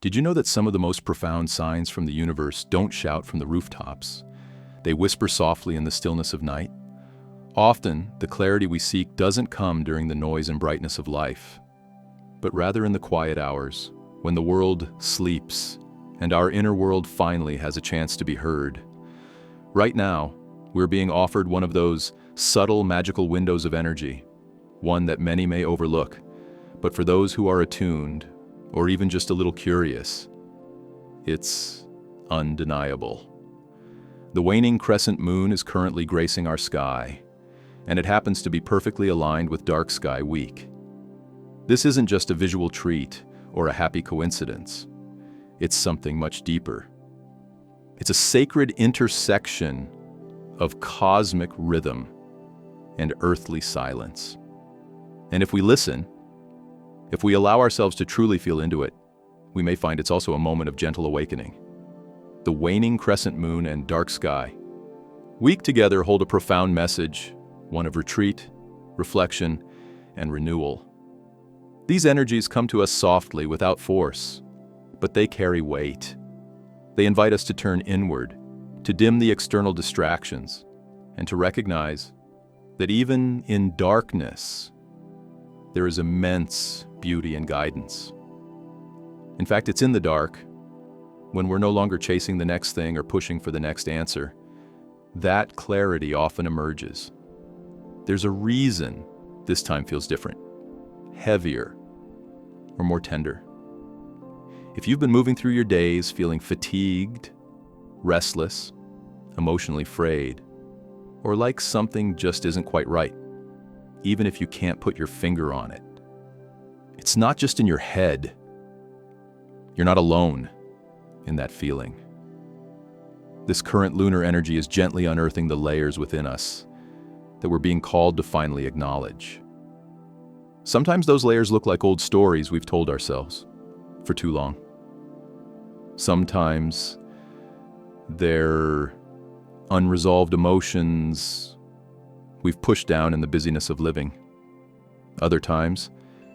Did you know that some of the most profound signs from the universe don't shout from the rooftops? They whisper softly in the stillness of night. Often, the clarity we seek doesn't come during the noise and brightness of life, but rather in the quiet hours, when the world sleeps and our inner world finally has a chance to be heard. Right now, we're being offered one of those subtle, magical windows of energy, one that many may overlook, but for those who are attuned, or even just a little curious, it's undeniable. The waning crescent moon is currently gracing our sky, and it happens to be perfectly aligned with Dark Sky Week. This isn't just a visual treat or a happy coincidence. It's something much deeper. It's a sacred intersection of cosmic rhythm and earthly silence. And if we listen, if we allow ourselves to truly feel into it, we may find it's also a moment of gentle awakening. The waning crescent moon and dark sky week together hold a profound message, one of retreat, reflection, and renewal. These energies come to us softly without force, but they carry weight. They invite us to turn inward, to dim the external distractions, and to recognize that even in darkness, there is immense beauty and guidance. In fact, it's in the dark, when we're no longer chasing the next thing or pushing for the next answer, that clarity often emerges. There's a reason this time feels different, heavier, or more tender. If you've been moving through your days feeling fatigued, restless, emotionally frayed, or like something just isn't quite right, even if you can't put your finger on it, it's not just in your head. You're not alone in that feeling. This current lunar energy is gently unearthing the layers within us that we're being called to finally acknowledge. Sometimes those layers look like old stories we've told ourselves for too long. Sometimes they're unresolved emotions we've pushed down in the busyness of living. Other times,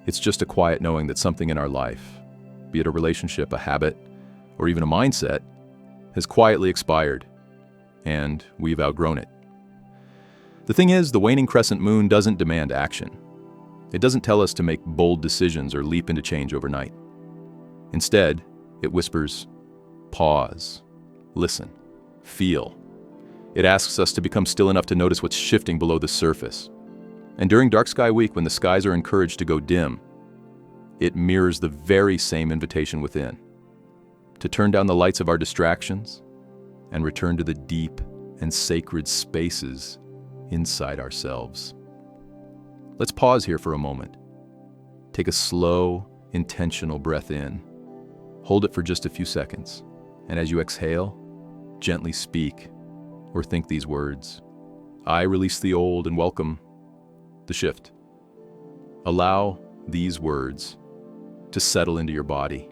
it's just a quiet knowing that something in our life, be it a relationship, a habit, or even a mindset, has quietly expired, and we've outgrown it. The thing is, the waning crescent moon doesn't demand action. It doesn't tell us to make bold decisions or leap into change overnight. Instead, it whispers, pause, listen, feel. It asks us to become still enough to notice what's shifting below the surface. And during Dark Sky Week, when the skies are encouraged to go dim, it mirrors the very same invitation within, to turn down the lights of our distractions and return to the deep and sacred spaces inside ourselves. Let's pause here for a moment. Take a slow, intentional breath in. Hold it for just a few seconds, and as you exhale, gently speak or think these words. I release the old and welcome the shift. Allow these words to settle into your body,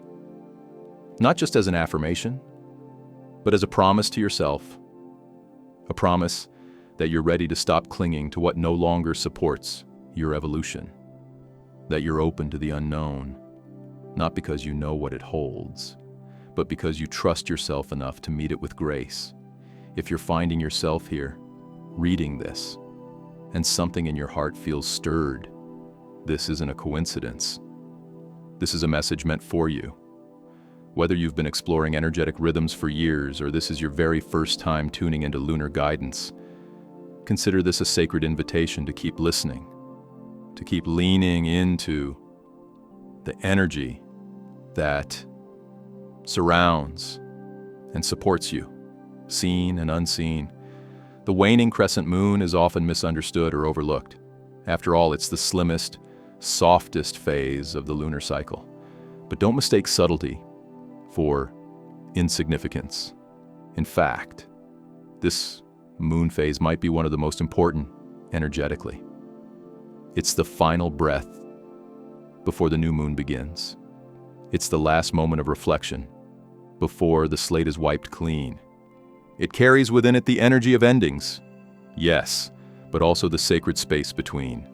not just as an affirmation, but as a promise to yourself, a promise that you're ready to stop clinging to what no longer supports your evolution, that you're open to the unknown, not because you know what it holds, but because you trust yourself enough to meet it with grace. If you're finding yourself here, reading this, and something in your heart feels stirred, this isn't a coincidence. This is a message meant for you. Whether you've been exploring energetic rhythms for years or this is your very first time tuning into lunar guidance, consider this a sacred invitation to keep listening, to keep leaning into the energy that surrounds and supports you, seen and unseen. The waning crescent moon is often misunderstood or overlooked. After all, it's the slimmest, softest phase of the lunar cycle. But don't mistake subtlety for insignificance. In fact, this moon phase might be one of the most important energetically. It's the final breath before the new moon begins. It's the last moment of reflection before the slate is wiped clean. It carries within it the energy of endings, yes, but also the sacred space between,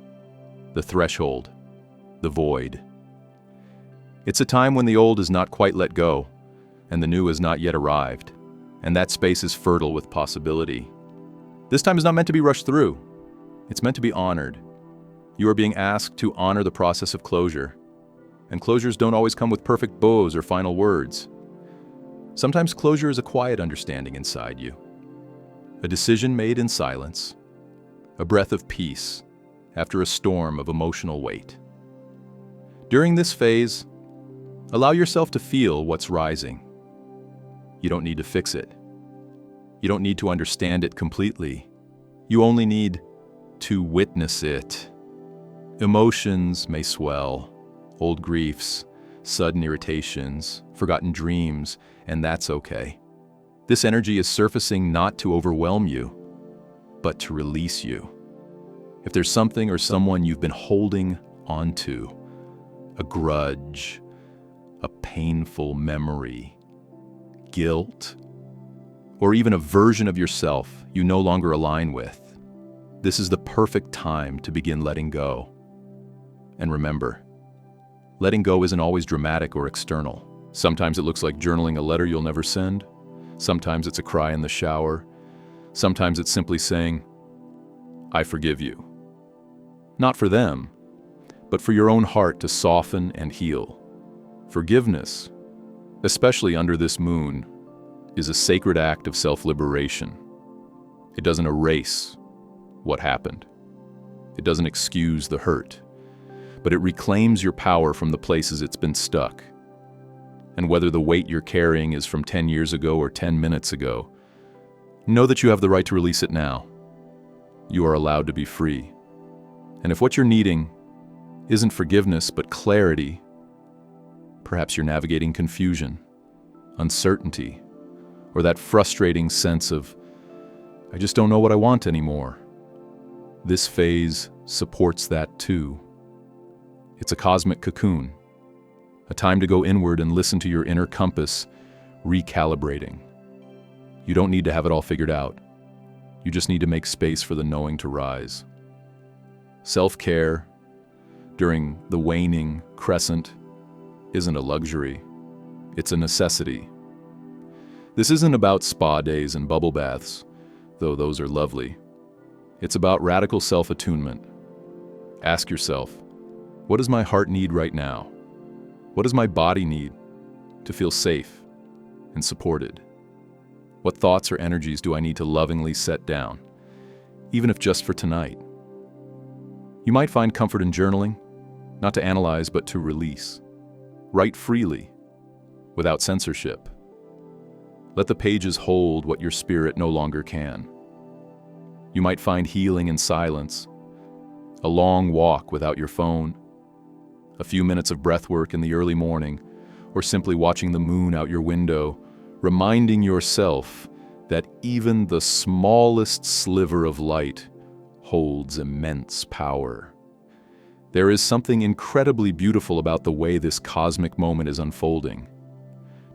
the threshold, the void. It's a time when the old is not quite let go, and the new has not yet arrived, and that space is fertile with possibility. This time is not meant to be rushed through. It's meant to be honored. You are being asked to honor the process of closure, and closures don't always come with perfect bows or final words. Sometimes closure is a quiet understanding inside you, a decision made in silence, a breath of peace after a storm of emotional weight. During this phase, allow yourself to feel what's rising. You don't need to fix it. You don't need to understand it completely. You only need to witness it. Emotions may swell, old griefs, sudden irritations, forgotten dreams, and that's okay. This energy is surfacing not to overwhelm you, but to release you. If there's something or someone you've been holding onto, a grudge, a painful memory, guilt, or even a version of yourself you no longer align with, this is the perfect time to begin letting go. And remember, letting go isn't always dramatic or external. Sometimes it looks like journaling a letter you'll never send. Sometimes it's a cry in the shower. Sometimes it's simply saying, "I forgive you." Not for them, but for your own heart to soften and heal. Forgiveness, especially under this moon, is a sacred act of self-liberation. It doesn't erase what happened. It doesn't excuse the hurt, but it reclaims your power from the places it's been stuck. And whether the weight you're carrying is from 10 years ago or 10 minutes ago, know that you have the right to release it now. You are allowed to be free. And if what you're needing isn't forgiveness but clarity, perhaps you're navigating confusion, uncertainty, or that frustrating sense of, "I just don't know what I want anymore." This phase supports that too. It's a cosmic cocoon, a time to go inward and listen to your inner compass recalibrating. You don't need to have it all figured out. You just need to make space for the knowing to rise. Self-care during the waning crescent isn't a luxury, it's a necessity. This isn't about spa days and bubble baths, though those are lovely. It's about radical self-attunement. Ask yourself, what does my heart need right now? What does my body need to feel safe and supported? What thoughts or energies do I need to lovingly set down, even if just for tonight? You might find comfort in journaling, not to analyze but to release. Write freely, without censorship. Let the pages hold what your spirit no longer can. You might find healing in silence, a long walk without your phone, a few minutes of breath work in the early morning, or simply watching the moon out your window, reminding yourself that even the smallest sliver of light holds immense power. There is something incredibly beautiful about the way this cosmic moment is unfolding.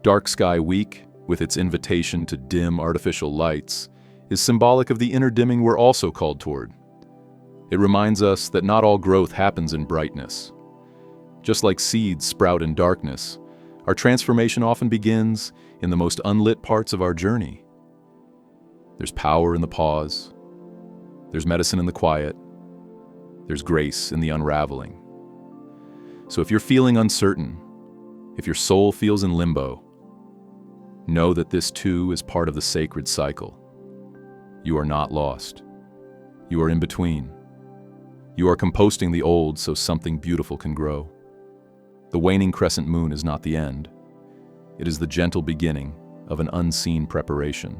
Dark Sky Week, with its invitation to dim artificial lights, is symbolic of the inner dimming we're also called toward. It reminds us that not all growth happens in brightness. Just like seeds sprout in darkness, our transformation often begins in the most unlit parts of our journey. There's power in the pause. There's medicine in the quiet. There's grace in the unraveling. So if you're feeling uncertain, if your soul feels in limbo, know that this too is part of the sacred cycle. You are not lost. You are in between. You are composting the old so something beautiful can grow. The waning crescent moon is not the end. It is the gentle beginning of an unseen preparation.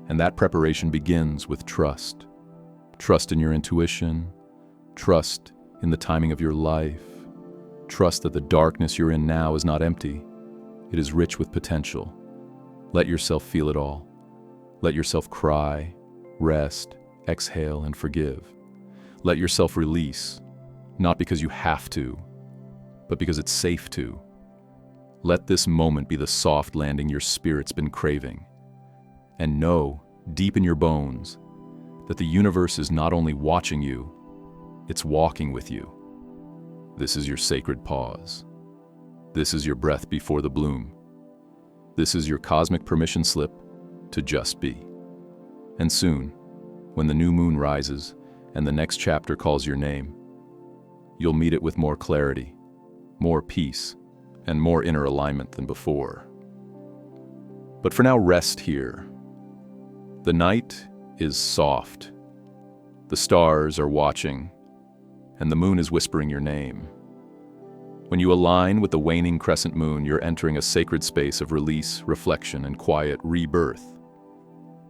And that preparation begins with trust. Trust in your intuition. Trust in the timing of your life. Trust that the darkness you're in now is not empty. It is rich with potential. Let yourself feel it all. Let yourself cry, rest, exhale, and forgive. Let yourself release, not because you have to, but because it's safe to. Let this moment be the soft landing your spirit's been craving. And know, deep in your bones, that the universe is not only watching you, it's walking with you. This is your sacred pause. This is your breath before the bloom. This is your cosmic permission slip to just be. And soon, when the new moon rises and the next chapter calls your name, you'll meet it with more clarity, more peace, and more inner alignment than before. But for now, rest here. The night is soft. The stars are watching, and the moon is whispering your name. When you align with the waning crescent moon, you're entering a sacred space of release, reflection, and quiet rebirth.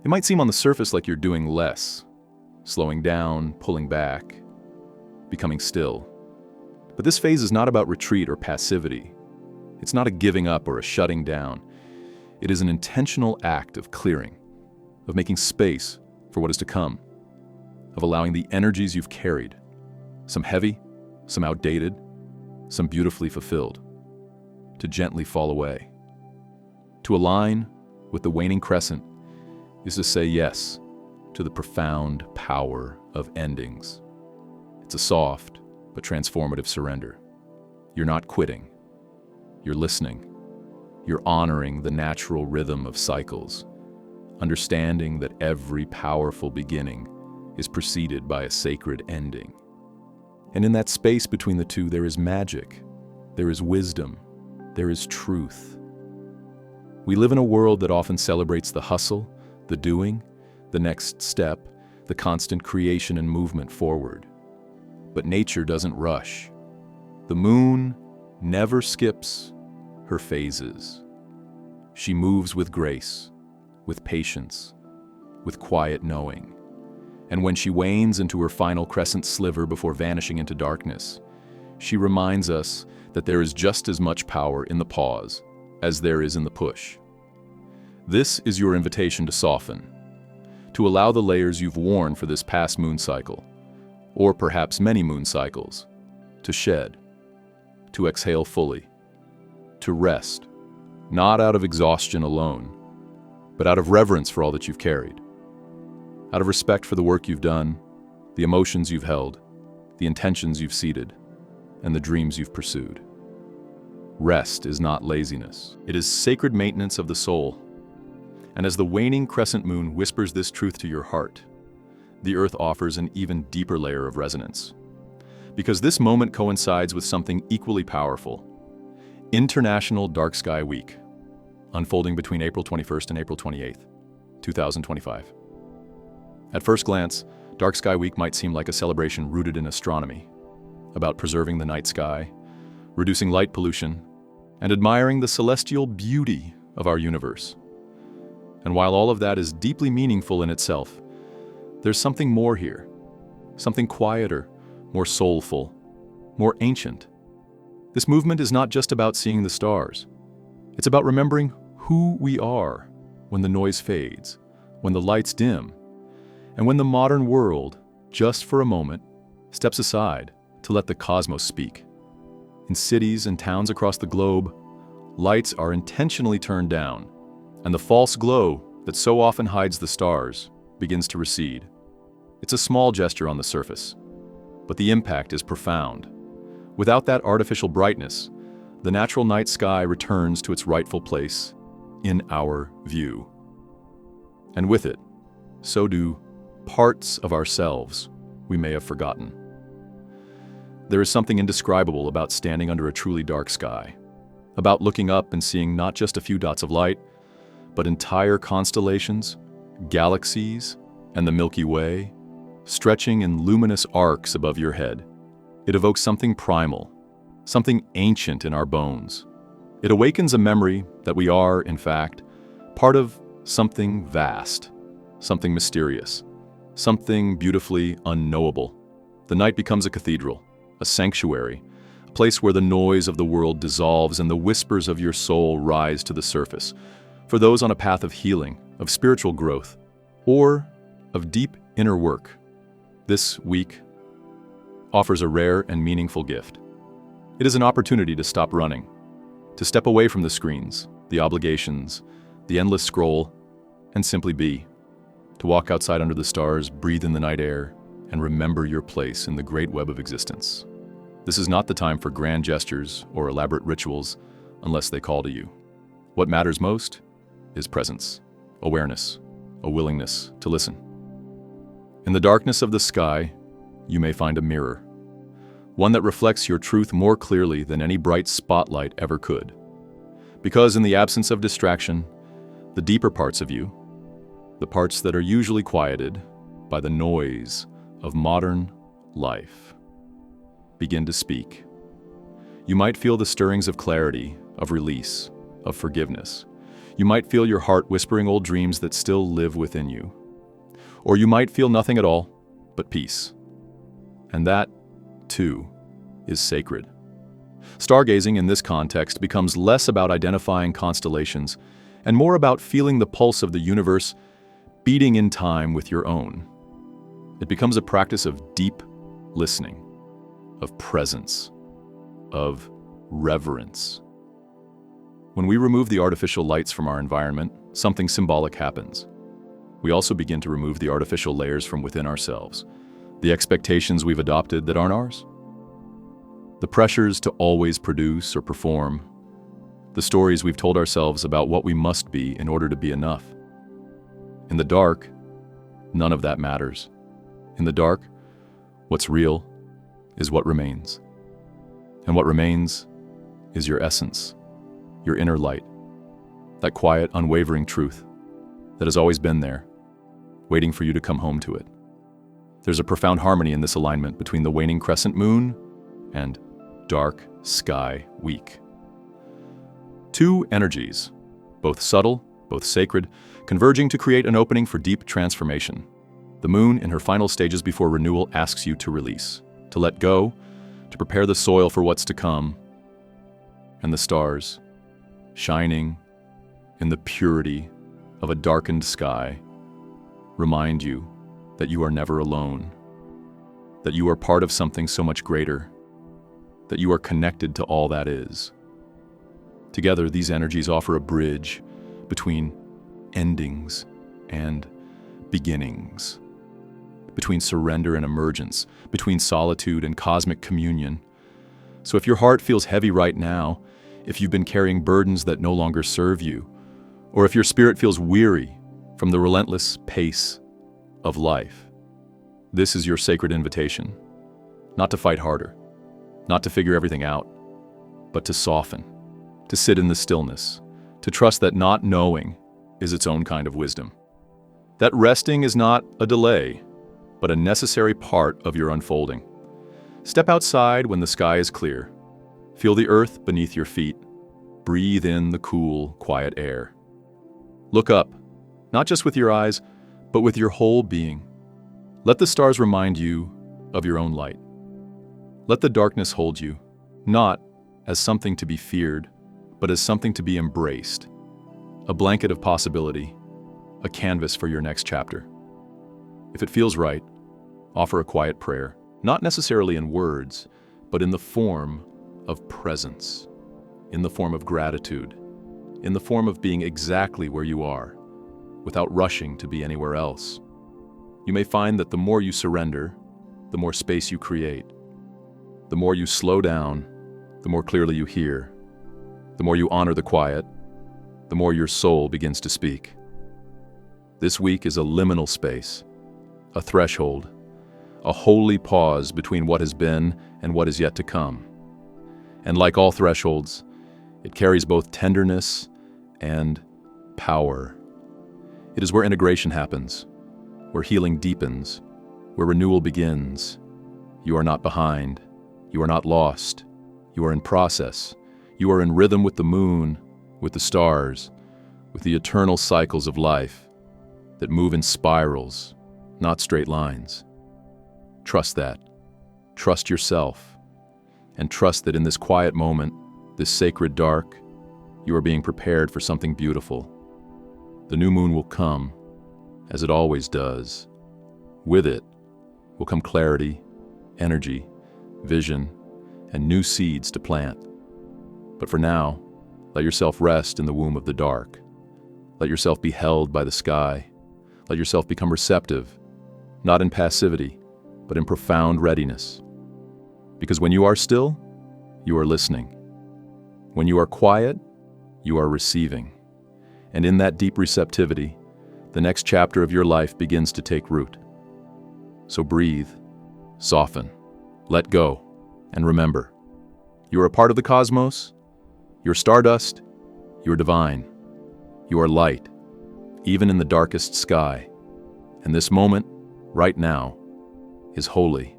It might seem on the surface like you're doing less, slowing down, pulling back, becoming still. But this phase is not about retreat or passivity. It's not a giving up or a shutting down. It is an intentional act of clearing, of making space for what is to come, of allowing the energies you've carried, some heavy, some outdated, some beautifully fulfilled, to gently fall away. To align with the waning crescent is to say yes to the profound power of endings. It's a soft but transformative surrender. You're not quitting. You're listening. You're honoring the natural rhythm of cycles, understanding that every powerful beginning is preceded by a sacred ending. And in that space between the two, there is magic, there is wisdom, there is truth. We live in a world that often celebrates the hustle, the doing, the next step, the constant creation and movement forward. But nature doesn't rush. The moon never skips her phases. She moves with grace, with patience, with quiet knowing. And when she wanes into her final crescent sliver before vanishing into darkness, she reminds us that there is just as much power in the pause as there is in the push. This is your invitation to soften, to allow the layers you've worn for this past moon cycle, or perhaps many moon cycles, to shed, to exhale fully, to rest, not out of exhaustion alone, but out of reverence for all that you've carried, out of respect for the work you've done, the emotions you've held, the intentions you've seeded, and the dreams you've pursued. Rest is not laziness. It is sacred maintenance of the soul. And as the waning crescent moon whispers this truth to your heart, the earth offers an even deeper layer of resonance. Because this moment coincides with something equally powerful: International Dark Sky Week, unfolding between April 21st and April 28th, 2025. At first glance, Dark Sky Week might seem like a celebration rooted in astronomy, about preserving the night sky, reducing light pollution, and admiring the celestial beauty of our universe. And while all of that is deeply meaningful in itself, there's something more here, something quieter, more soulful, more ancient. This movement is not just about seeing the stars. It's about remembering who we are when the noise fades, when the lights dim, and when the modern world, just for a moment, steps aside to let the cosmos speak. In cities and towns across the globe, lights are intentionally turned down, and the false glow that so often hides the stars begins to recede. It's a small gesture on the surface, but the impact is profound. Without that artificial brightness, the natural night sky returns to its rightful place in our view. And with it, so do parts of ourselves we may have forgotten. There is something indescribable about standing under a truly dark sky, about looking up and seeing not just a few dots of light, but entire constellations, galaxies, and the Milky Way, stretching in luminous arcs above your head. It evokes something primal, something ancient in our bones. It awakens a memory that we are, in fact, part of something vast, something mysterious, something beautifully unknowable. The night becomes a cathedral, a sanctuary, a place where the noise of the world dissolves and the whispers of your soul rise to the surface. For those on a path of healing, of spiritual growth, or of deep inner work, this week offers a rare and meaningful gift. It is an opportunity to stop running, to step away from the screens, the obligations, the endless scroll, and simply be. To walk outside under the stars, breathe in the night air, and remember your place in the great web of existence. This is not the time for grand gestures or elaborate rituals, unless they call to you. What matters most is presence, awareness, a willingness to listen. In the darkness of the sky, you may find a mirror, one that reflects your truth more clearly than any bright spotlight ever could. Because in the absence of distraction, the deeper parts of you, the parts that are usually quieted by the noise of modern life, begin to speak. You might feel the stirrings of clarity, of release, of forgiveness. You might feel your heart whispering old dreams that still live within you. Or you might feel nothing at all but peace. And that, too, is sacred. Stargazing in this context becomes less about identifying constellations and more about feeling the pulse of the universe beating in time with your own. It becomes a practice of deep listening, of presence, of reverence. When we remove the artificial lights from our environment, something symbolic happens. We also begin to remove the artificial layers from within ourselves, the expectations we've adopted that aren't ours, the pressures to always produce or perform, the stories we've told ourselves about what we must be in order to be enough. In the dark, none of that matters. In the dark, what's real is what remains. And what remains is your essence, your inner light, that quiet, unwavering truth that has always been there, waiting for you to come home to it. There's a profound harmony in this alignment between the waning crescent moon and dark sky week. Two energies, both subtle, both sacred, converging to create an opening for deep transformation. The moon, in her final stages before renewal, asks you to release, to let go, to prepare the soil for what's to come. And the stars, shining in the purity of a darkened sky, remind you that you are never alone, that you are part of something so much greater, that you are connected to all that is. Together, these energies offer a bridge between endings and beginnings, between surrender and emergence, between solitude and cosmic communion. So if your heart feels heavy right now, if you've been carrying burdens that no longer serve you, or if your spirit feels weary from the relentless pace of life, this is your sacred invitation, not to fight harder, not to figure everything out, but to soften, to sit in the stillness, to trust that not knowing is its own kind of wisdom. That resting is not a delay, but a necessary part of your unfolding. Step outside when the sky is clear. Feel the earth beneath your feet. Breathe in the cool, quiet air. Look up, not just with your eyes, but with your whole being. Let the stars remind you of your own light. Let the darkness hold you, not as something to be feared, but as something to be embraced. A blanket of possibility, a canvas for your next chapter. If it feels right, offer a quiet prayer, not necessarily in words, but in the form of presence, in the form of gratitude, in the form of being exactly where you are, without rushing to be anywhere else. You may find that the more you surrender, the more space you create. The more you slow down, the more clearly you hear. The more you honor the quiet, the more your soul begins to speak. This week is a liminal space, a threshold, a holy pause between what has been and what is yet to come. And like all thresholds, it carries both tenderness and power. It is where integration happens, where healing deepens, where renewal begins. You are not behind. You are not lost. You are in process. You are in rhythm with the moon, with the stars, with the eternal cycles of life that move in spirals, not straight lines. Trust that. Trust yourself. And trust that in this quiet moment, this sacred dark, you are being prepared for something beautiful. The new moon will come, as it always does. With it will come clarity, energy, vision, and new seeds to plant. But for now, let yourself rest in the womb of the dark. Let yourself be held by the sky. Let yourself become receptive, not in passivity, but in profound readiness. Because when you are still, you are listening. When you are quiet, you are receiving. And in that deep receptivity, the next chapter of your life begins to take root. So breathe, soften, let go, and remember, you are a part of the cosmos, you're stardust, you're divine, you are light, even in the darkest sky. And this moment, right now, is holy.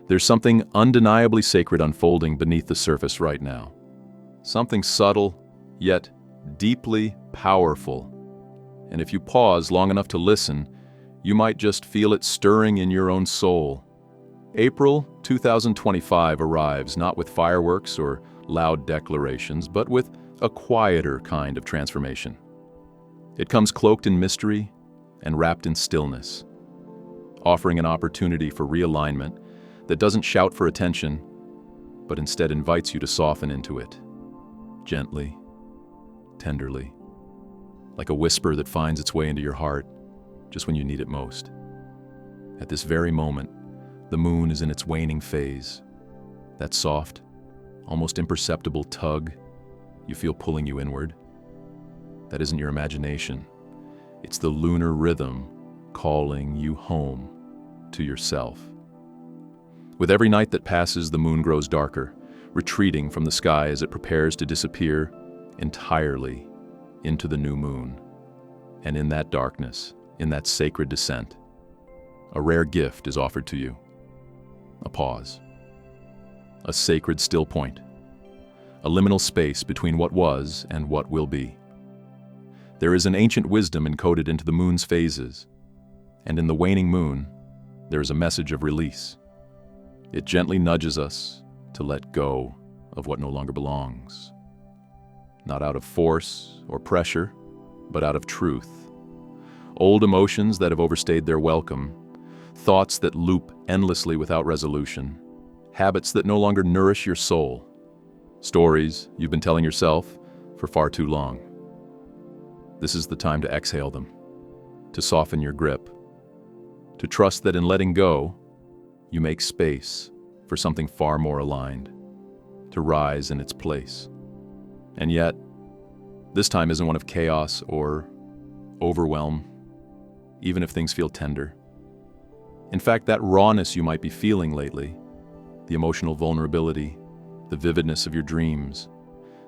There's something undeniably sacred unfolding beneath the surface right now. Something subtle, yet deeply powerful. And if you pause long enough to listen, you might just feel it stirring in your own soul. April 2025 arrives not with fireworks or loud declarations, but with a quieter kind of transformation. It comes cloaked in mystery and wrapped in stillness, offering an opportunity for realignment that doesn't shout for attention, but instead invites you to soften into it, gently, tenderly, like a whisper that finds its way into your heart just when you need it most. At this very moment, the moon is in its waning phase. That soft, almost imperceptible tug you feel pulling you inward. That isn't your imagination. It's the lunar rhythm calling you home to yourself. With every night that passes, the moon grows darker, retreating from the sky as it prepares to disappear entirely into the new moon. And in that darkness, in that sacred descent, a rare gift is offered to you. A pause. A sacred still point. A liminal space between what was and what will be. There is an ancient wisdom encoded into the moon's phases, and in the waning moon, there is a message of release. It gently nudges us to let go of what no longer belongs. Not out of force or pressure, but out of truth. Old emotions that have overstayed their welcome, thoughts that loop endlessly without resolution, habits that no longer nourish your soul, stories you've been telling yourself for far too long. This is the time to exhale them, to soften your grip, to trust that in letting go, you make space for something far more aligned, to rise in its place. And yet, this time isn't one of chaos or overwhelm, even if things feel tender. In fact, that rawness you might be feeling lately, the emotional vulnerability, the vividness of your dreams,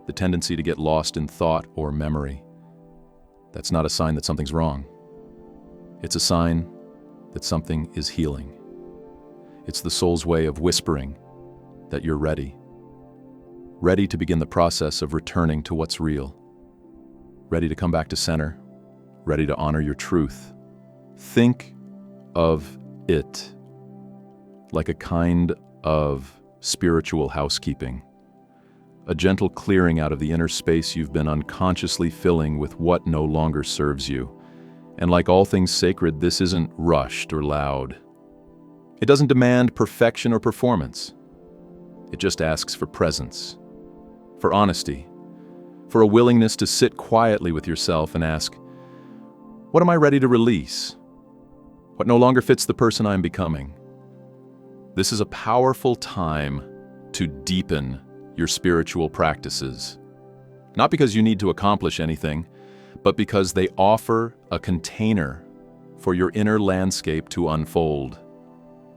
the tendency to get lost in thought or memory, that's not a sign that something's wrong. It's a sign that something is healing. It's the soul's way of whispering that you're ready. Ready to begin the process of returning to what's real. Ready to come back to center. Ready to honor your truth. Think of it like a kind of spiritual housekeeping. A gentle clearing out of the inner space you've been unconsciously filling with what no longer serves you. And like all things sacred, this isn't rushed or loud. It doesn't demand perfection or performance. It just asks for presence, for honesty, for a willingness to sit quietly with yourself and ask, what am I ready to release? What no longer fits the person I'm becoming? This is a powerful time to deepen your spiritual practices. Not because you need to accomplish anything, but because they offer a container for your inner landscape to unfold.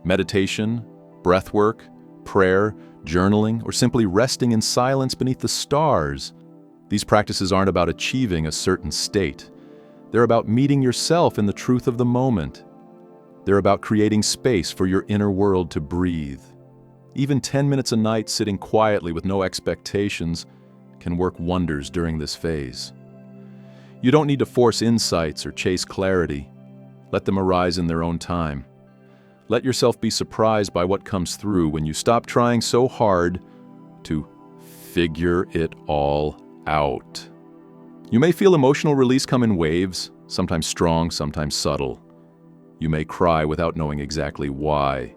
Meditation, breathwork, prayer, journaling, or simply resting in silence beneath the stars. These practices aren't about achieving a certain state. They're about meeting yourself in the truth of the moment. They're about creating space for your inner world to breathe. Even 10 minutes a night sitting quietly with no expectations can work wonders during this phase. You don't need to force insights or chase clarity. Let them arise in their own time. Let yourself be surprised by what comes through when you stop trying so hard to figure it all out. You may feel emotional release come in waves, sometimes strong, sometimes subtle. You may cry without knowing exactly why.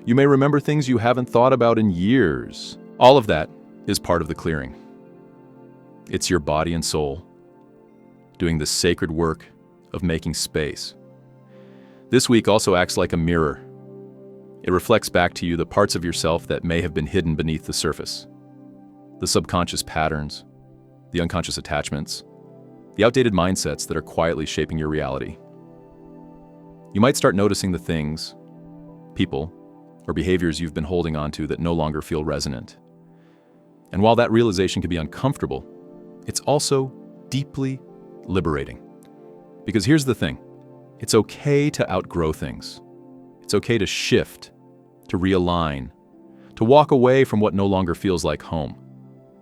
You may remember things you haven't thought about in years. All of that is part of the clearing. It's your body and soul doing the sacred work of making space. This week also acts like a mirror. It reflects back to you the parts of yourself that may have been hidden beneath the surface. The the subconscious patterns, the unconscious attachments, the outdated mindsets that are quietly shaping your reality. You might start noticing the things, people, or behaviors you've been holding on to that no longer feel resonant. And while that realization can be uncomfortable, it's also deeply liberating. Because here's the thing, it's okay to outgrow things. It's okay to shift, to realign, to walk away from what no longer feels like home.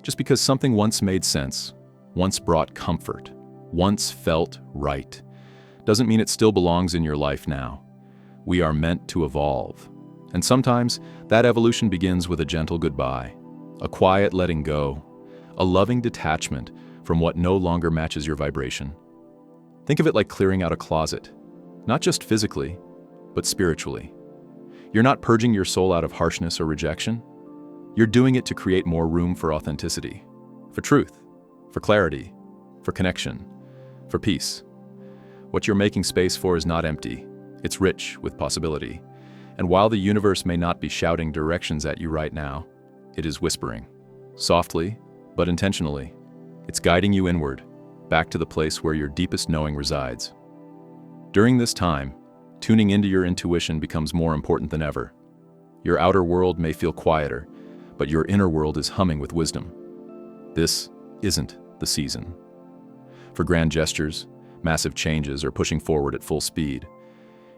Just because something once made sense, once brought comfort, once felt right, doesn't mean it still belongs in your life now. We are meant to evolve. And sometimes that evolution begins with a gentle goodbye, a quiet letting go, a loving detachment from what no longer matches your vibration. Think of it like clearing out a closet, not just physically, but spiritually. You're not purging your soul out of harshness or rejection. You're doing it to create more room for authenticity, for truth, for clarity, for connection, for peace. What you're making space for is not empty. It's rich with possibility. And while the universe may not be shouting directions at you right now, it is whispering, softly, but intentionally. It's guiding you inward, back to the place where your deepest knowing resides. During this time, tuning into your intuition becomes more important than ever. Your outer world may feel quieter, but your inner world is humming with wisdom. This isn't the season for grand gestures, massive changes, or pushing forward at full speed.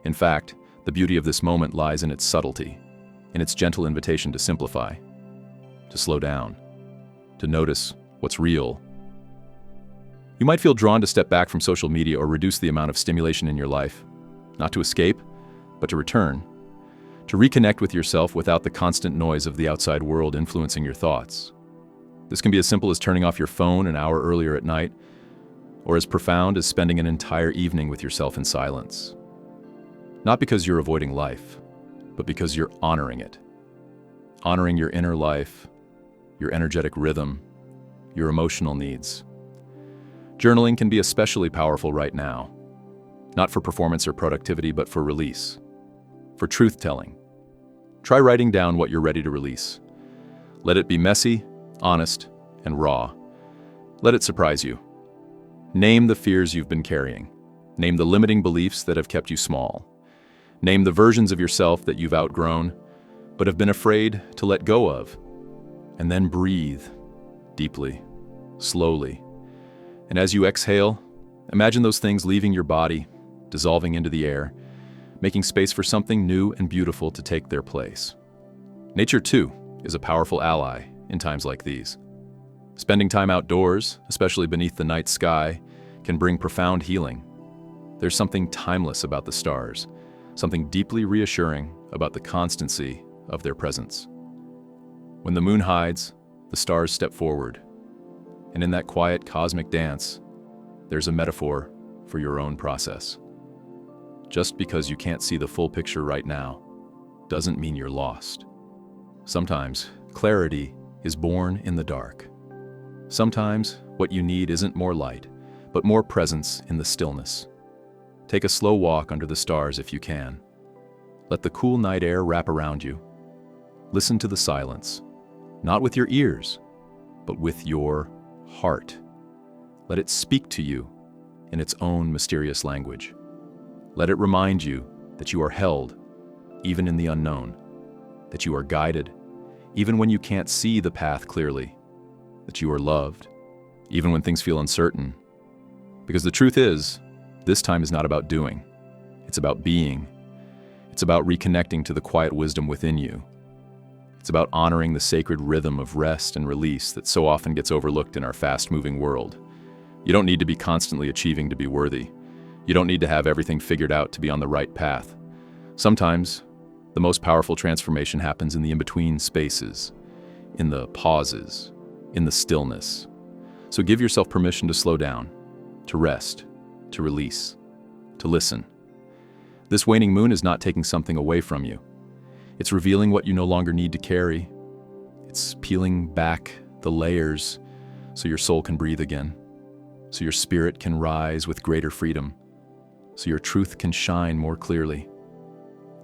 In fact, the beauty of this moment lies in its subtlety, in its gentle invitation to simplify, to slow down, to notice what's real. You might feel drawn to step back from social media or reduce the amount of stimulation in your life, not to escape, but to return, to reconnect with yourself without the constant noise of the outside world influencing your thoughts. This can be as simple as turning off your phone an hour earlier at night, or as profound as spending an entire evening with yourself in silence. Not because you're avoiding life, but because you're honoring it. Honoring your inner life, your energetic rhythm, your emotional needs. Journaling can be especially powerful right now, not for performance or productivity, but for release, for truth-telling. Try writing down what you're ready to release. Let it be messy, honest, and raw. Let it surprise you. Name the fears you've been carrying. Name the limiting beliefs that have kept you small. Name the versions of yourself that you've outgrown, but have been afraid to let go of. And then breathe deeply, slowly. And as you exhale, imagine those things leaving your body, dissolving into the air, making space for something new and beautiful to take their place. Nature, too, is a powerful ally in times like these. Spending time outdoors, especially beneath the night sky, can bring profound healing. There's something timeless about the stars, something deeply reassuring about the constancy of their presence. When the moon hides, the stars step forward, and in that quiet cosmic dance, there's a metaphor for your own process. Just because you can't see the full picture right now doesn't mean you're lost. Sometimes clarity is born in the dark. Sometimes what you need isn't more light, but more presence in the stillness. Take a slow walk under the stars if you can. Let the cool night air wrap around you. Listen to the silence, not with your ears, but with your heart. Let it speak to you in its own mysterious language. Let it remind you that you are held, even in the unknown, that you are guided, even when you can't see the path clearly, that you are loved, even when things feel uncertain. Because the truth is, this time is not about doing. It's about being. It's about reconnecting to the quiet wisdom within you. It's about honoring the sacred rhythm of rest and release that so often gets overlooked in our fast-moving world. You don't need to be constantly achieving to be worthy. You don't need to have everything figured out to be on the right path. Sometimes, the most powerful transformation happens in the in-between spaces, in the pauses, in the stillness. So give yourself permission to slow down, to rest, to release, to listen. This waning moon is not taking something away from you. It's revealing what you no longer need to carry. It's peeling back the layers so your soul can breathe again, so your spirit can rise with greater freedom, so your truth can shine more clearly.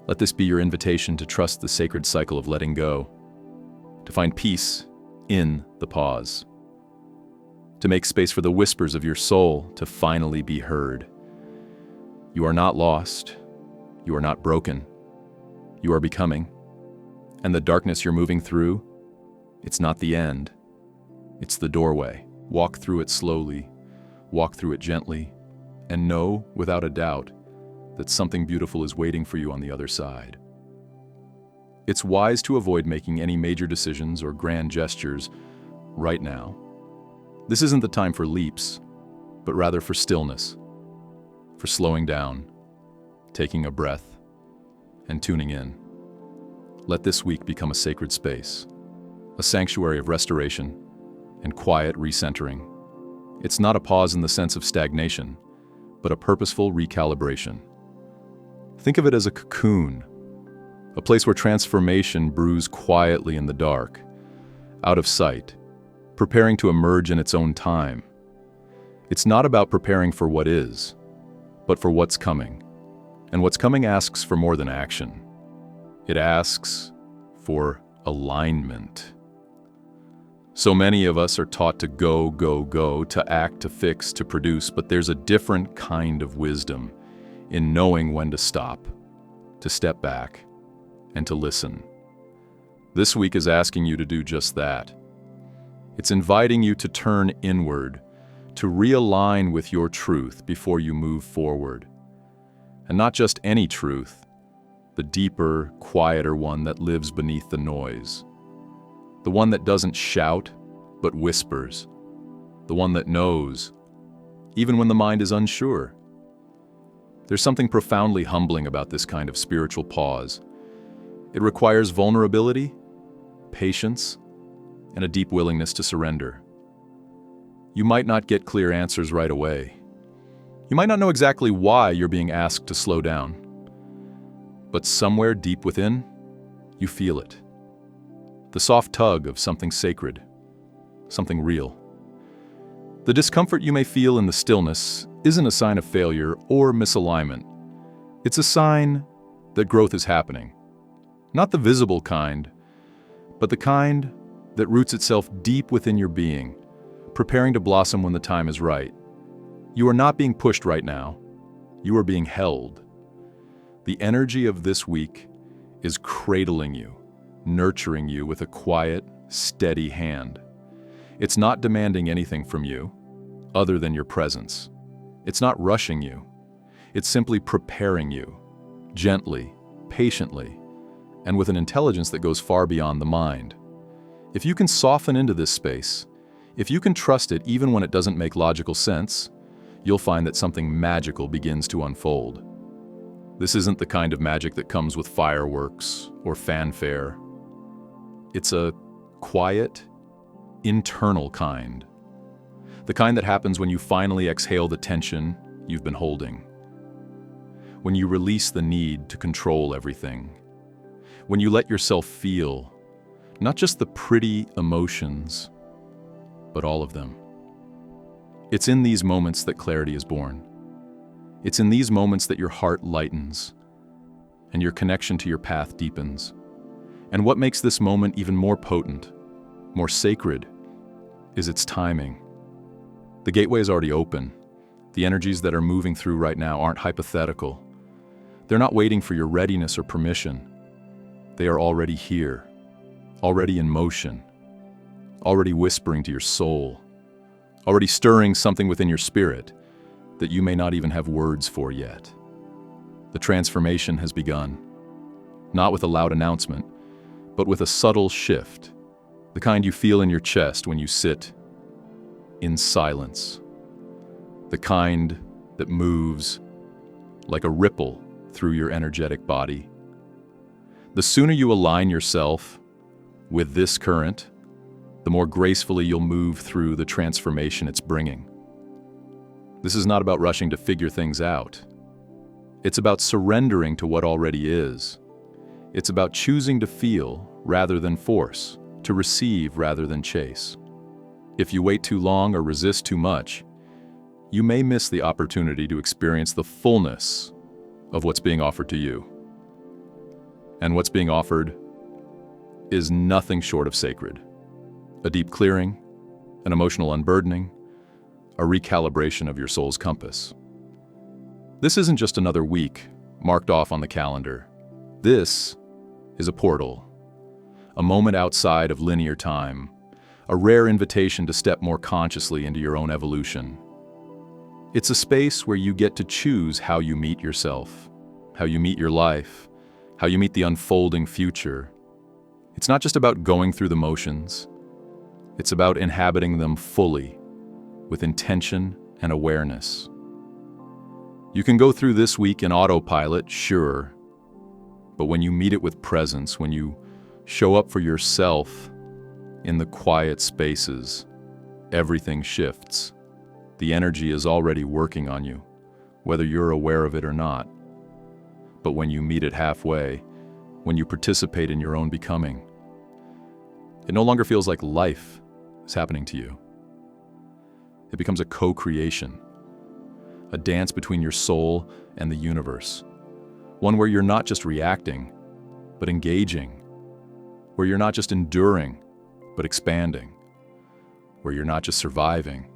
Let this be your invitation to trust the sacred cycle of letting go, to find peace in the pause, to make space for the whispers of your soul to finally be heard. You are not lost. You are not broken. You are becoming. And the darkness you're moving through, it's not the end. It's the doorway. Walk through it slowly, walk through it gently, and know without a doubt that something beautiful is waiting for you on the other side. It's wise to avoid making any major decisions or grand gestures right now. This isn't the time for leaps, but rather for stillness, for slowing down, taking a breath, and tuning in. Let this week become a sacred space, a sanctuary of restoration and quiet recentering. It's not a pause in the sense of stagnation, but a purposeful recalibration. Think of it as a cocoon, a place where transformation brews quietly in the dark, out of sight, preparing to emerge in its own time. It's not about preparing for what is, but for what's coming. And what's coming asks for more than action. It asks for alignment. So many of us are taught to go, go, go, to act, to fix, to produce, but there's a different kind of wisdom in knowing when to stop, to step back, and to listen. This week is asking you to do just that. It's inviting you to turn inward, to realign with your truth before you move forward. And not just any truth, the deeper, quieter one that lives beneath the noise. The one that doesn't shout, but whispers. The one that knows, even when the mind is unsure. There's something profoundly humbling about this kind of spiritual pause. It requires vulnerability, patience, and a deep willingness to surrender. You might not get clear answers right away. You might not know exactly why you're being asked to slow down. But somewhere deep within, you feel it. The soft tug of something sacred, something real. The discomfort you may feel in the stillness isn't a sign of failure or misalignment. It's a sign that growth is happening. Not the visible kind, but the kind that roots itself deep within your being, preparing to blossom when the time is right. You are not being pushed right now. You are being held. The energy of this week is cradling you, nurturing you with a quiet, steady hand. It's not demanding anything from you other than your presence. It's not rushing you. It's simply preparing you, gently, patiently, and with an intelligence that goes far beyond the mind. If you can soften into this space, if you can trust it even when it doesn't make logical sense, you'll find that something magical begins to unfold. This isn't the kind of magic that comes with fireworks or fanfare. It's a quiet, internal kind. The kind that happens when you finally exhale the tension you've been holding. When you release the need to control everything. When you let yourself feel not just the pretty emotions, but all of them. It's in these moments that clarity is born. It's in these moments that your heart lightens and your connection to your path deepens. And what makes this moment even more potent, more sacred, is its timing. The gateway is already open. The energies that are moving through right now aren't hypothetical. They're not waiting for your readiness or permission. They are already here, already in motion, already whispering to your soul, already stirring something within your spirit that you may not even have words for yet. The transformation has begun, not with a loud announcement, but with a subtle shift, the kind you feel in your chest when you sit in silence, the kind that moves like a ripple through your energetic body. The sooner you align yourself with this current, the more gracefully you'll move through the transformation it's bringing. This is not about rushing to figure things out. It's about surrendering to what already is. It's about choosing to feel rather than force, to receive rather than chase. If you wait too long or resist too much, you may miss the opportunity to experience the fullness of what's being offered to you. And what's being offered is nothing short of sacred. A deep clearing, an emotional unburdening, a recalibration of your soul's compass. This isn't just another week marked off on the calendar. This is a portal, a moment outside of linear time, a rare invitation to step more consciously into your own evolution. It's a space where you get to choose how you meet yourself, how you meet your life, how you meet the unfolding future. It's not just about going through the motions. It's about inhabiting them fully, with intention and awareness. You can go through this week in autopilot, sure, but when you meet it with presence, when you show up for yourself in the quiet spaces, everything shifts. The energy is already working on you, whether you're aware of it or not. But when you meet it halfway, when you participate in your own becoming, it no longer feels like life is happening to you. It becomes a co-creation, a dance between your soul and the universe, one where you're not just reacting, but engaging, where you're not just enduring, but expanding, where you're not just surviving,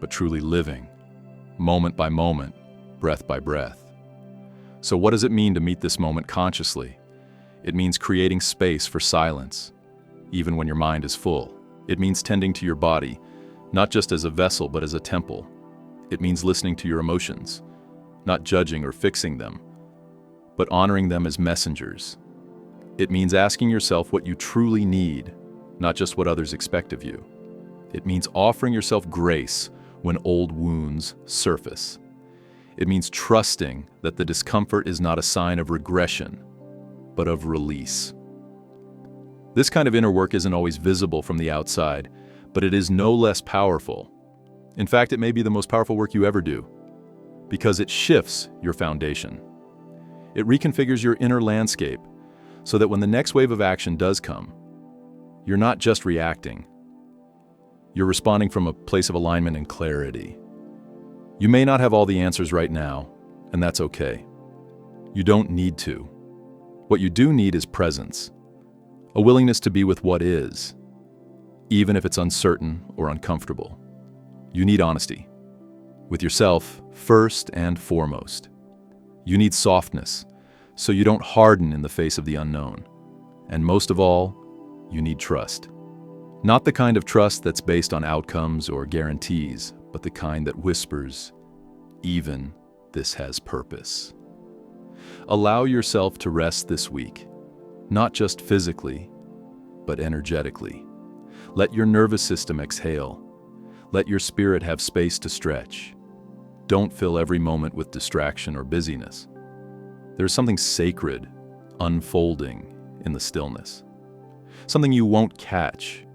but truly living, moment by moment, breath by breath. So what does it mean to meet this moment consciously? It means creating space for silence, even when your mind is full. It means tending to your body, not just as a vessel, but as a temple. It means listening to your emotions, not judging or fixing them, but honoring them as messengers. It means asking yourself what you truly need, not just what others expect of you. It means offering yourself grace when old wounds surface. It means trusting that the discomfort is not a sign of regression, but of release. This kind of inner work isn't always visible from the outside, but it is no less powerful. In fact, it may be the most powerful work you ever do, because it shifts your foundation. It reconfigures your inner landscape so that when the next wave of action does come, you're not just reacting. You're responding from a place of alignment and clarity. You may not have all the answers right now, and that's okay. You don't need to. What you do need is presence, a willingness to be with what is, even if it's uncertain or uncomfortable. You need honesty, with yourself first and foremost. You need softness, so you don't harden in the face of the unknown. And most of all, you need trust. Not the kind of trust that's based on outcomes or guarantees, but the kind that whispers, even this has purpose. Allow yourself to rest this week, not just physically, but energetically. Let your nervous system exhale. Let your spirit have space to stretch. Don't fill every moment with distraction or busyness. There's something sacred unfolding in the stillness. Something you won't catch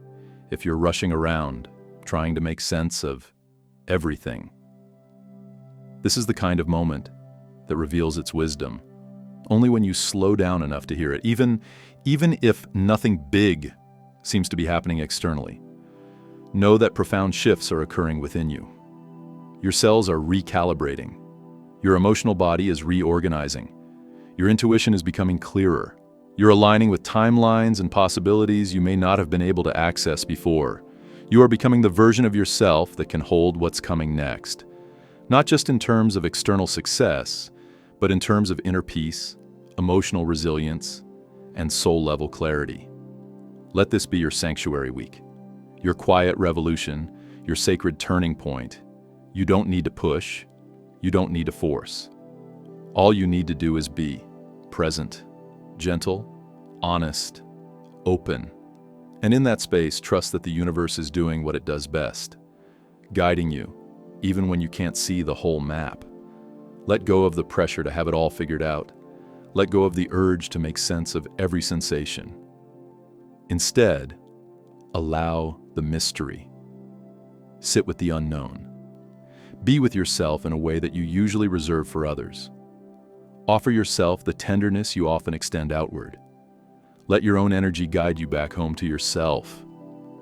if you're rushing around, trying to make sense of everything. This is the kind of moment that reveals its wisdom, only when you slow down enough to hear it, even if nothing big seems to be happening externally. Know that profound shifts are occurring within you. Your cells are recalibrating. Your emotional body is reorganizing. Your intuition is becoming clearer. You're aligning with timelines and possibilities you may not have been able to access before. You are becoming the version of yourself that can hold what's coming next. Not just in terms of external success, but in terms of inner peace, emotional resilience, and soul-level clarity. Let this be your sanctuary week, your quiet revolution, your sacred turning point. You don't need to push. You don't need to force. All you need to do is be present, gentle, honest, open. And in that space, trust that the universe is doing what it does best, guiding you, even when you can't see the whole map. Let go of the pressure to have it all figured out. Let go of the urge to make sense of every sensation. Instead, allow the mystery. Sit with the unknown. Be with yourself in a way that you usually reserve for others. Offer yourself the tenderness you often extend outward. Let your own energy guide you back home to yourself.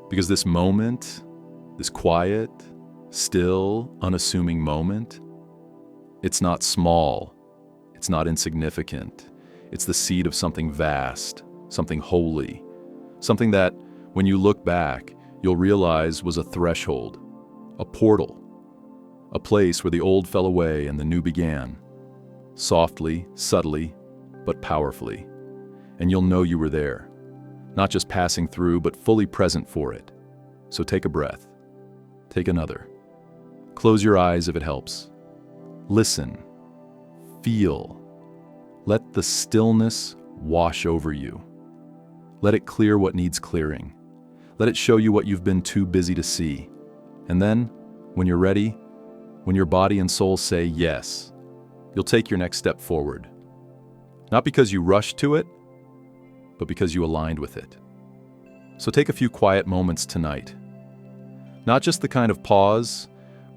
Because this moment, this quiet, still, unassuming moment, it's not small, it's not insignificant. It's the seed of something vast, something holy, something that, when you look back, you'll realize was a threshold, a portal, a place where the old fell away and the new began, softly, subtly, but powerfully. And you'll know you were there, not just passing through, but fully present for it. So take a breath. Take another. Close your eyes if it helps. Listen. Feel. Let the stillness wash over you. Let it clear what needs clearing. Let it show you what you've been too busy to see. And then, when you're ready, when your body and soul say yes, you'll take your next step forward. Not because you rushed to it, but because you aligned with it. So take a few quiet moments tonight. Not just the kind of pause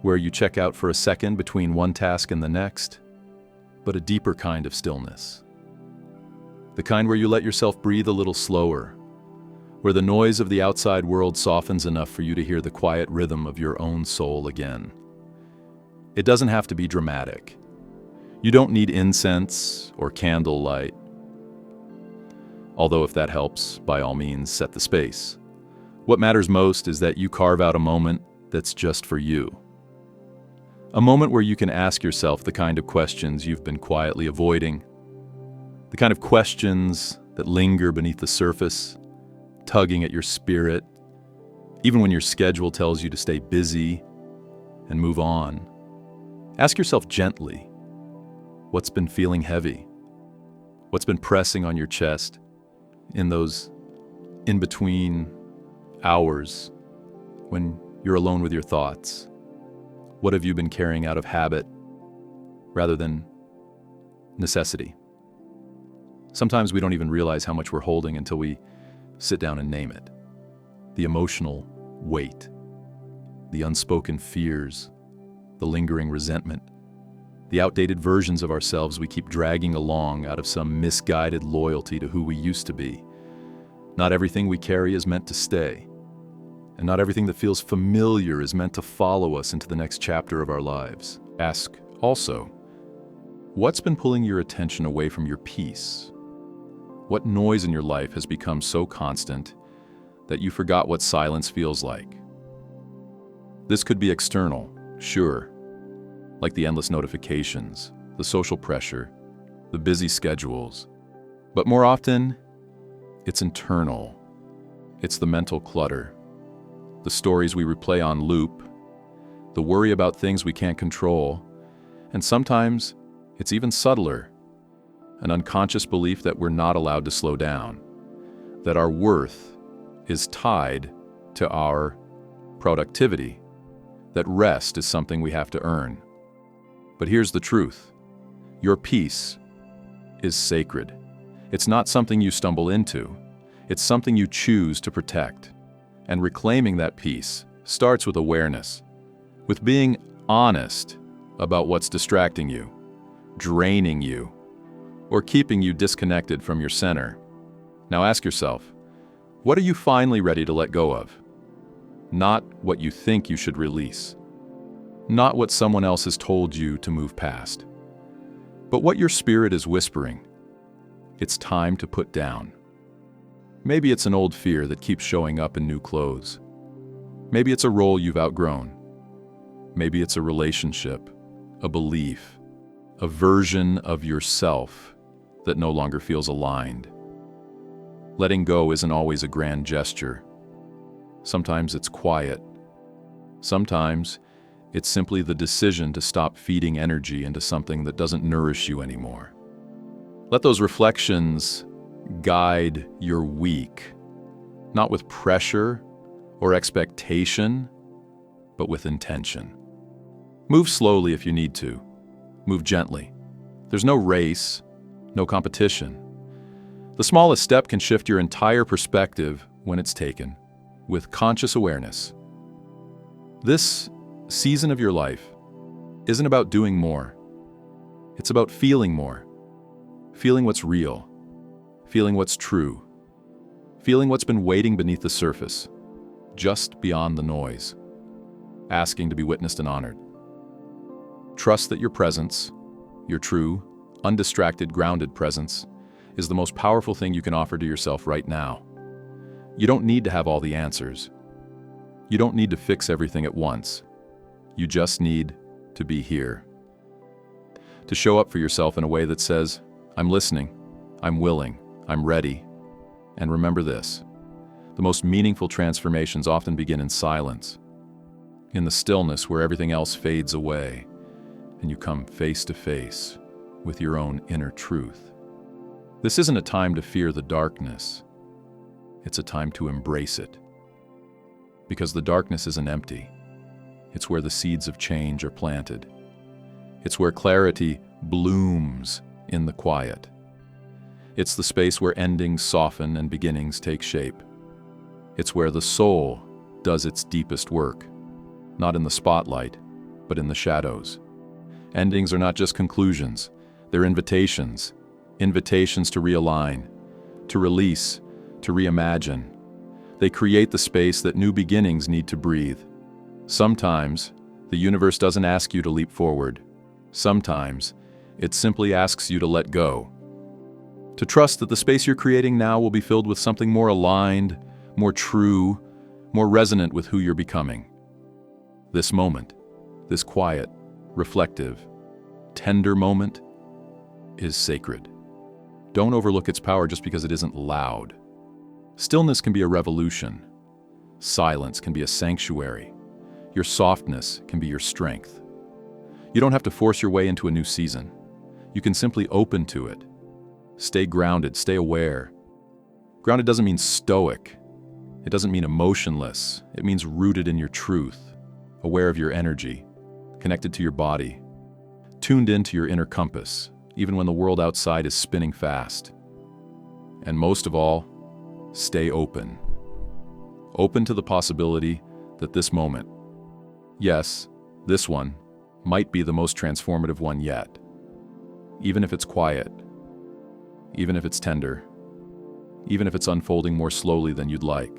where you check out for a second between one task and the next, but a deeper kind of stillness. The kind where you let yourself breathe a little slower, where the noise of the outside world softens enough for you to hear the quiet rhythm of your own soul again. It doesn't have to be dramatic. You don't need incense or candlelight. Although if that helps, by all means, set the space. What matters most is that you carve out a moment that's just for you. A moment where you can ask yourself the kind of questions you've been quietly avoiding, the kind of questions that linger beneath the surface, tugging at your spirit, even when your schedule tells you to stay busy and move on. Ask yourself gently, what's been feeling heavy? What's been pressing on your chest in those in-between hours when you're alone with your thoughts? What have you been carrying out of habit rather than necessity? Sometimes we don't even realize how much we're holding until we sit down and name it. The emotional weight, the unspoken fears, the lingering resentment, the outdated versions of ourselves we keep dragging along out of some misguided loyalty to who we used to be. Not everything we carry is meant to stay, and not everything that feels familiar is meant to follow us into the next chapter of our lives. Ask also, what's been pulling your attention away from your peace? What noise in your life has become so constant that you forgot what silence feels like? This could be external, sure, like the endless notifications, the social pressure, the busy schedules. But more often, it's internal. It's the mental clutter, the stories we replay on loop, the worry about things we can't control, and sometimes it's even subtler. An unconscious belief that we're not allowed to slow down, that our worth is tied to our productivity, that rest is something we have to earn. But here's the truth. Your peace is sacred. It's not something you stumble into. It's something you choose to protect. And reclaiming that peace starts with awareness, with being honest about what's distracting you, draining you, or keeping you disconnected from your center. Now ask yourself, what are you finally ready to let go of? Not what you think you should release. Not what someone else has told you to move past. But what your spirit is whispering. It's time to put down. Maybe it's an old fear that keeps showing up in new clothes. Maybe it's a role you've outgrown. Maybe it's a relationship, a belief, a version of yourself that no longer feels aligned. Letting go isn't always a grand gesture. Sometimes it's quiet. Sometimes it's simply the decision to stop feeding energy into something that doesn't nourish you anymore. Let those reflections guide your week, not with pressure or expectation, but with intention. Move slowly if you need to. Move gently. There's no race, no competition. The smallest step can shift your entire perspective when it's taken, with conscious awareness. This season of your life isn't about doing more. It's about feeling more. Feeling what's real. Feeling what's true. Feeling what's been waiting beneath the surface, just beyond the noise. Asking to be witnessed and honored. Trust that your presence, your true, undistracted, grounded presence, is the most powerful thing you can offer to yourself right now. You don't need to have all the answers. You don't need to fix everything at once. You just need to be here. To show up for yourself in a way that says, I'm listening, I'm willing, I'm ready. And remember this, the most meaningful transformations often begin in silence, in the stillness where everything else fades away, and you come face to face with your own inner truth. This isn't a time to fear the darkness. It's a time to embrace it. Because the darkness isn't empty. It's where the seeds of change are planted. It's where clarity blooms in the quiet. It's the space where endings soften and beginnings take shape. It's where the soul does its deepest work, not in the spotlight, but in the shadows. Endings are not just conclusions, they're invitations. Invitations to realign, to release, to reimagine. They create the space that new beginnings need to breathe. Sometimes, the universe doesn't ask you to leap forward. Sometimes, it simply asks you to let go. To trust that the space you're creating now will be filled with something more aligned, more true, more resonant with who you're becoming. This moment, this quiet, reflective, tender moment, is sacred. Don't overlook its power just because it isn't loud. Stillness can be a revolution. Silence can be a sanctuary. Your softness can be your strength. You don't have to force your way into a new season. You can simply open to it. Stay grounded, stay aware. Grounded doesn't mean stoic. It doesn't mean emotionless. It means rooted in your truth, aware of your energy, connected to your body, tuned into your inner compass, even when the world outside is spinning fast. And most of all, stay open. Open to the possibility that this moment, yes, this one, might be the most transformative one yet. Even if it's quiet, even if it's tender, even if it's unfolding more slowly than you'd like.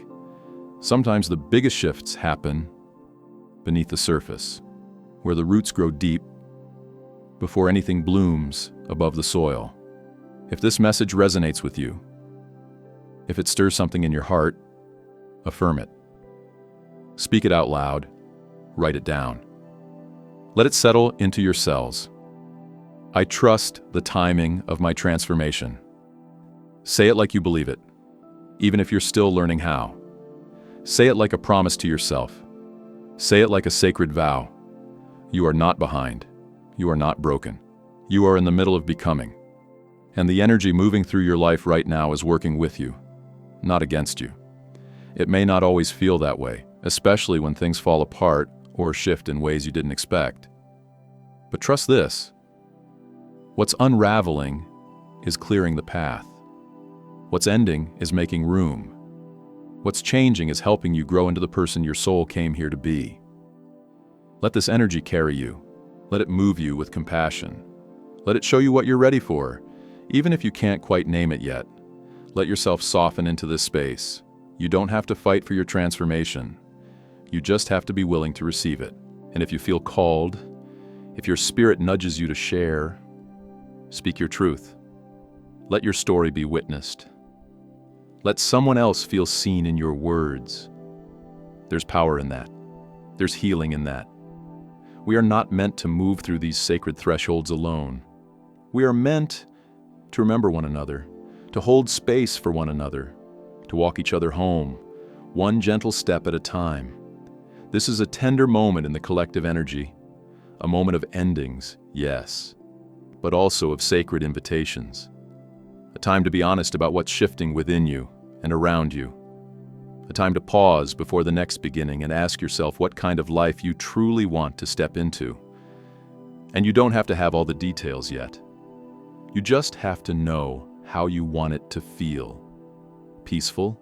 Sometimes the biggest shifts happen beneath the surface, where the roots grow deep before anything blooms above the soil. If this message resonates with you, if it stirs something in your heart, affirm it. Speak it out loud, write it down. Let it settle into your cells. I trust the timing of my transformation. Say it like you believe it, even if you're still learning how. Say it like a promise to yourself. Say it like a sacred vow. You are not behind. You are not broken. You are in the middle of becoming. And the energy moving through your life right now is working with you, not against you. It may not always feel that way, especially when things fall apart or shift in ways you didn't expect. But trust this. What's unraveling is clearing the path. What's ending is making room. What's changing is helping you grow into the person your soul came here to be. Let this energy carry you. Let it move you with compassion. Let it show you what you're ready for, even if you can't quite name it yet. Let yourself soften into this space. You don't have to fight for your transformation. You just have to be willing to receive it. And if you feel called, if your spirit nudges you to share, speak your truth. Let your story be witnessed. Let someone else feel seen in your words. There's power in that. There's healing in that. We are not meant to move through these sacred thresholds alone. We are meant to remember one another, to hold space for one another, to walk each other home, one gentle step at a time. This is a tender moment in the collective energy, a moment of endings, yes, but also of sacred invitations. A time to be honest about what's shifting within you and around you. A time to pause before the next beginning and ask yourself what kind of life you truly want to step into. And you don't have to have all the details yet. You just have to know how you want it to feel. Peaceful,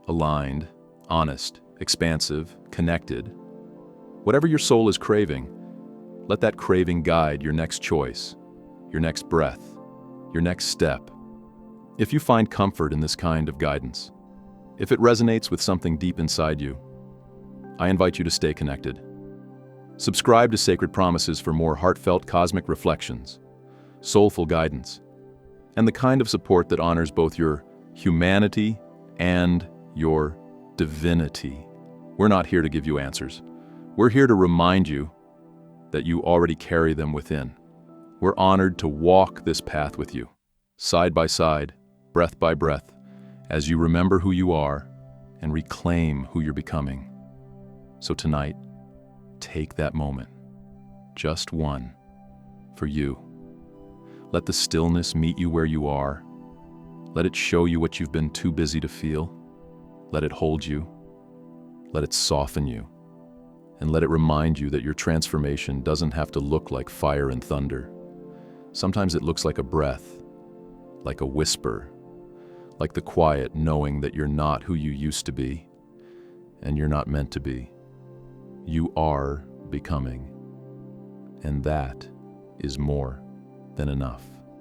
aligned, honest, expansive, connected. Whatever your soul is craving, let that craving guide your next choice, your next breath, your next step. If you find comfort in this kind of guidance, if it resonates with something deep inside you, I invite you to stay connected. Subscribe to Sacred Promises for more heartfelt cosmic reflections, soulful guidance, and the kind of support that honors both your humanity and your divinity. We're not here to give you answers. We're here to remind you that you already carry them within. We're honored to walk this path with you, side by side, breath by breath, as you remember who you are and reclaim who you're becoming. So tonight, take that moment, just one, for you. Let the stillness meet you where you are. Let it show you what you've been too busy to feel. Let it hold you. Let it soften you. And let it remind you that your transformation doesn't have to look like fire and thunder. Sometimes it looks like a breath, like a whisper, like the quiet knowing that you're not who you used to be, and you're not meant to be. You are becoming, and that is more than enough.